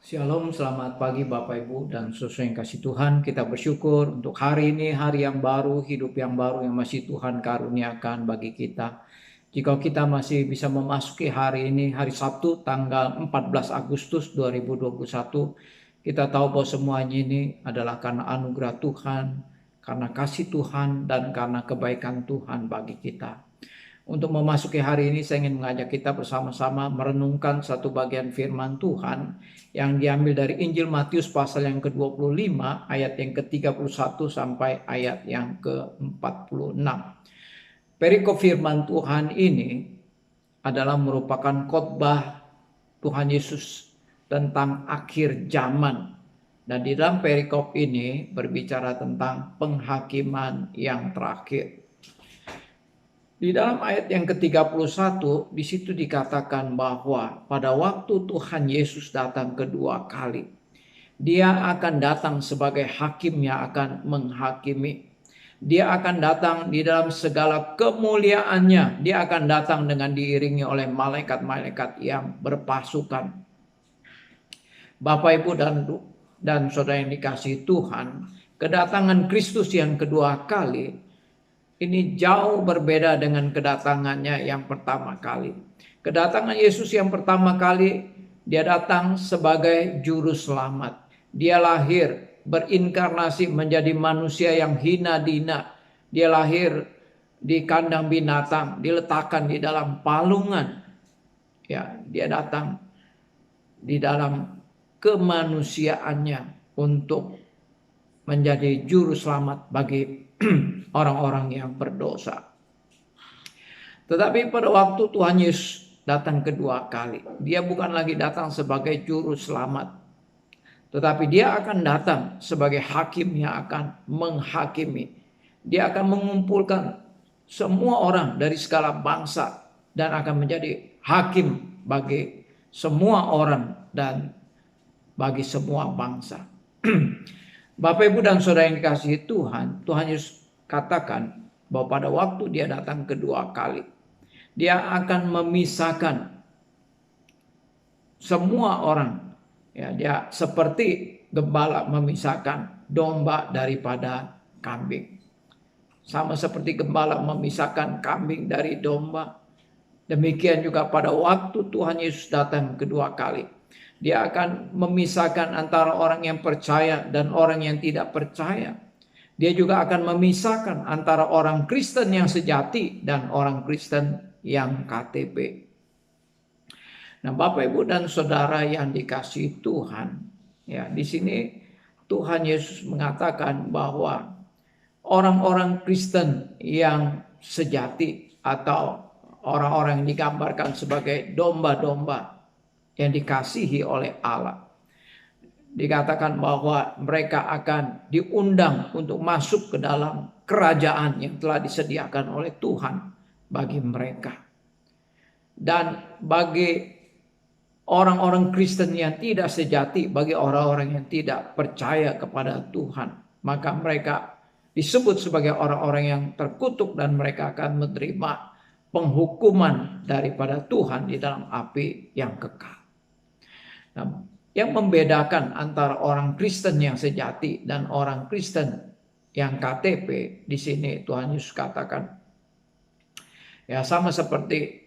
Shalom, selamat pagi Bapak Ibu dan saudara yang kasih Tuhan. Kita bersyukur untuk hari ini, hari yang baru, hidup yang baru yang masih Tuhan karuniakan bagi kita. Jika kita masih bisa memasuki hari ini, hari Sabtu tanggal 14 Agustus 2021, kita tahu bahwa semuanya ini adalah karena anugerah Tuhan, karena kasih Tuhan, dan karena kebaikan Tuhan bagi kita. Untuk memasuki hari ini saya ingin mengajak kita bersama-sama merenungkan satu bagian firman Tuhan yang diambil dari Injil Matius pasal yang ke-25 ayat yang ke-31 sampai ayat yang ke-46. Perikop firman Tuhan ini adalah merupakan khotbah Tuhan Yesus tentang akhir zaman. Dan di dalam perikop ini berbicara tentang penghakiman yang terakhir. Di dalam ayat yang ke-31, di situ dikatakan bahwa pada waktu Tuhan Yesus datang kedua kali, Dia akan datang sebagai hakim yang akan menghakimi. Dia akan datang di dalam segala kemuliaannya. Dia akan datang dengan diiringi oleh malaikat-malaikat yang berpasukan. Bapak, Ibu, dan saudara yang dikasihi Tuhan, kedatangan Kristus yang kedua kali ini jauh berbeda dengan kedatangannya yang pertama kali. Kedatangan Yesus yang pertama kali, Dia datang sebagai juru selamat. Dia lahir berinkarnasi menjadi manusia yang hina dina. Dia lahir di kandang binatang, diletakkan di dalam palungan. Ya, Dia datang di dalam kemanusiaannya untuk menjadi juru selamat bagi orang-orang yang berdosa. Tetapi pada waktu Tuhan Yesus datang kedua kali, Dia bukan lagi datang sebagai juru selamat, tetapi Dia akan datang sebagai hakim yang akan menghakimi. Dia akan mengumpulkan semua orang dari segala bangsa dan akan menjadi hakim bagi semua orang dan bagi semua bangsa. Bapak, Ibu, dan saudara yang dikasihi Tuhan, Tuhan Yesus katakan bahwa pada waktu Dia datang kedua kali, Dia akan memisahkan semua orang. Ya, Dia seperti gembala memisahkan domba daripada kambing. Sama seperti gembala memisahkan kambing dari domba. Demikian juga pada waktu Tuhan Yesus datang kedua kali, Dia akan memisahkan antara orang yang percaya dan orang yang tidak percaya. Dia juga akan memisahkan antara orang Kristen yang sejati dan orang Kristen yang KTP. Nah, Bapak, Ibu, dan saudara yang dikasihi Tuhan, ya, di sini Tuhan Yesus mengatakan bahwa orang-orang Kristen yang sejati atau orang-orang yang digambarkan sebagai domba-domba yang dikasihi oleh Allah, dikatakan bahwa mereka akan diundang untuk masuk ke dalam kerajaan yang telah disediakan oleh Tuhan bagi mereka. Dan bagi orang-orang Kristen yang tidak sejati, bagi orang-orang yang tidak percaya kepada Tuhan, maka mereka disebut sebagai orang-orang yang terkutuk dan mereka akan menerima penghukuman daripada Tuhan di dalam api yang kekal. Nah, yang membedakan antara orang Kristen yang sejati dan orang Kristen yang KTP, di sini Tuhan Yesus katakan, ya, sama seperti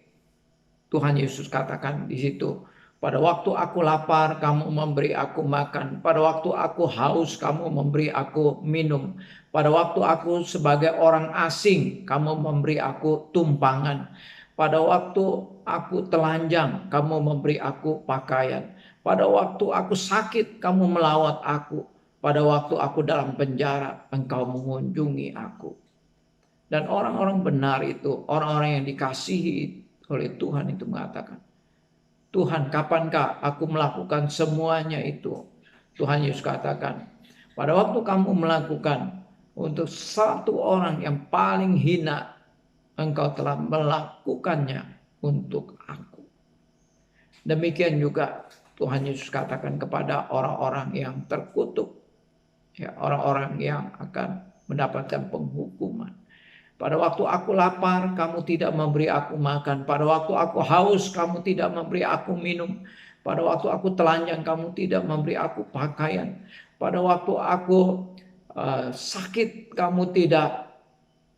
Tuhan Yesus katakan di situ, pada waktu aku lapar kamu memberi aku makan, pada waktu aku haus kamu memberi aku minum, pada waktu aku sebagai orang asing kamu memberi aku tumpangan, pada waktu aku telanjang kamu memberi aku pakaian, pada waktu aku sakit kamu melawat aku, pada waktu aku dalam penjara engkau mengunjungi aku. Dan orang-orang benar itu, orang-orang yang dikasihi oleh Tuhan itu mengatakan, Tuhan, kapankah aku melakukan semuanya itu? Tuhan Yesus katakan, pada waktu kamu melakukan untuk satu orang yang paling hina, engkau telah melakukannya untuk aku. Demikian juga Tuhan Yesus katakan kepada orang-orang yang terkutuk, ya, orang-orang yang akan mendapatkan penghukuman. Pada waktu aku lapar, kamu tidak memberi aku makan. Pada waktu aku haus, kamu tidak memberi aku minum. Pada waktu aku telanjang, kamu tidak memberi aku pakaian. Pada waktu aku sakit, kamu tidak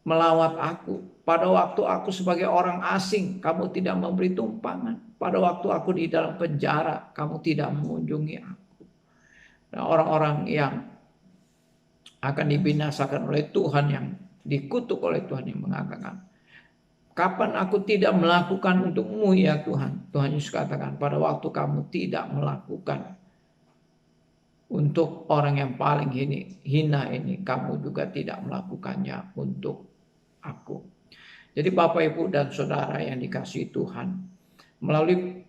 melawat aku. Pada waktu aku sebagai orang asing, kamu tidak memberi tumpangan. Pada waktu aku di dalam penjara, kamu tidak mengunjungi aku. Nah, orang-orang yang akan dibinasakan oleh Tuhan, yang dikutuk oleh Tuhan, yang mengatakan, kapan aku tidak melakukan untukmu ya Tuhan? Tuhan Yesus katakan, pada waktu kamu tidak melakukan untuk orang yang paling hina ini, kamu juga tidak melakukannya untuk aku. Jadi Bapak, Ibu, dan Saudara yang dikasihi Tuhan, melalui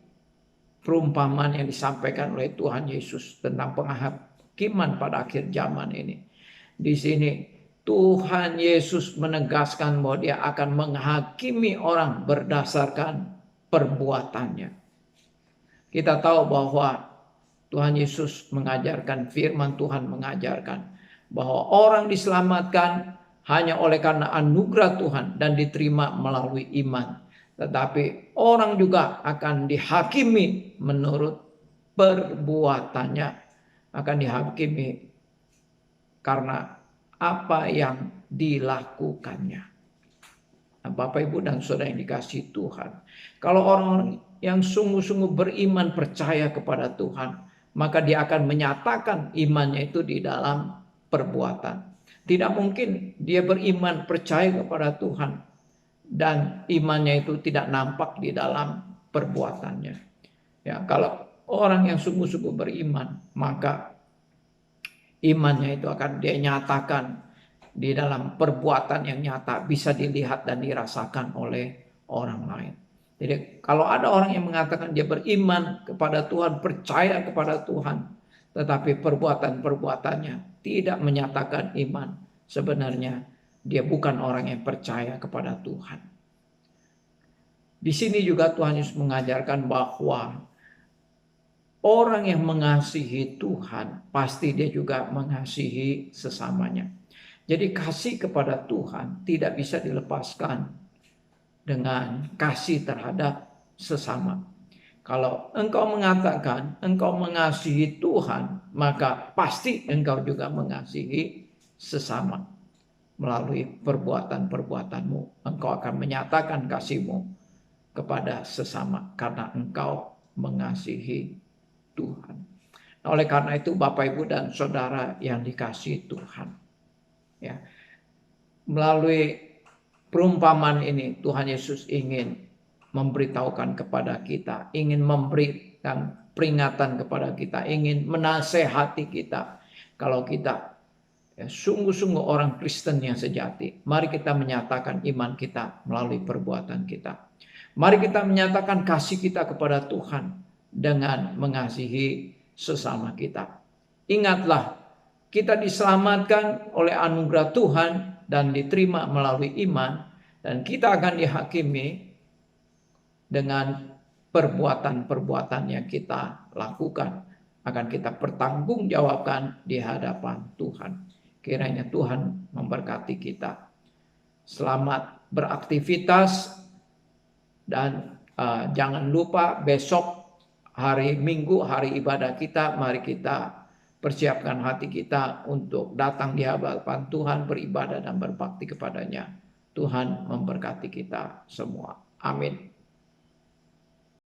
perumpamaan yang disampaikan oleh Tuhan Yesus tentang penghakiman pada akhir zaman ini, di sini Tuhan Yesus menegaskan bahwa Dia akan menghakimi orang berdasarkan perbuatannya. Kita tahu bahwa Tuhan Yesus mengajarkan, firman Tuhan mengajarkan bahwa orang diselamatkan hanya oleh karena anugerah Tuhan dan diterima melalui iman. Tetapi orang juga akan dihakimi menurut perbuatannya. Akan dihakimi karena apa yang dilakukannya. Nah, Bapak, Ibu, dan Saudara yang dikasihi Tuhan, kalau orang yang sungguh-sungguh beriman percaya kepada Tuhan, maka dia akan menyatakan imannya itu di dalam perbuatan. Tidak mungkin dia beriman percaya kepada Tuhan dan imannya itu tidak nampak di dalam perbuatannya. Ya, kalau orang yang sungguh-sungguh beriman, maka imannya itu akan dia nyatakan di dalam perbuatan yang nyata, bisa dilihat dan dirasakan oleh orang lain. Jadi kalau ada orang yang mengatakan dia beriman kepada Tuhan, percaya kepada Tuhan, tetapi perbuatan-perbuatannya tidak menyatakan iman, sebenarnya dia bukan orang yang percaya kepada Tuhan. Di sini juga Tuhan Yesus mengajarkan bahwa orang yang mengasihi Tuhan, pasti dia juga mengasihi sesamanya. Jadi kasih kepada Tuhan tidak bisa dilepaskan dengan kasih terhadap sesama. Kalau engkau mengatakan engkau mengasihi Tuhan, maka pasti engkau juga mengasihi sesama. Melalui perbuatan-perbuatanmu, engkau akan menyatakan kasihmu kepada sesama karena engkau mengasihi Tuhan. Nah, oleh karena itu Bapak, Ibu, dan Saudara yang dikasihi Tuhan, ya, melalui perumpamaan ini Tuhan Yesus ingin memberitahukan kepada kita, ingin memberikan peringatan kepada kita, ingin menasehati kita. Kalau kita sungguh-sungguh orang Kristen yang sejati, mari kita menyatakan iman kita melalui perbuatan kita. Mari kita menyatakan kasih kita kepada Tuhan dengan mengasihi sesama kita. Ingatlah, kita diselamatkan oleh anugerah Tuhan dan diterima melalui iman, dan kita akan dihakimi dengan perbuatan-perbuatan yang kita lakukan. Akan kita pertanggungjawabkan di hadapan Tuhan. Kiranya Tuhan memberkati kita. Selamat beraktivitas, dan jangan lupa besok hari Minggu, hari ibadah kita, mari kita persiapkan hati kita untuk datang di hadapan Tuhan, beribadah dan berbakti kepadanya. Tuhan memberkati kita semua. Amin.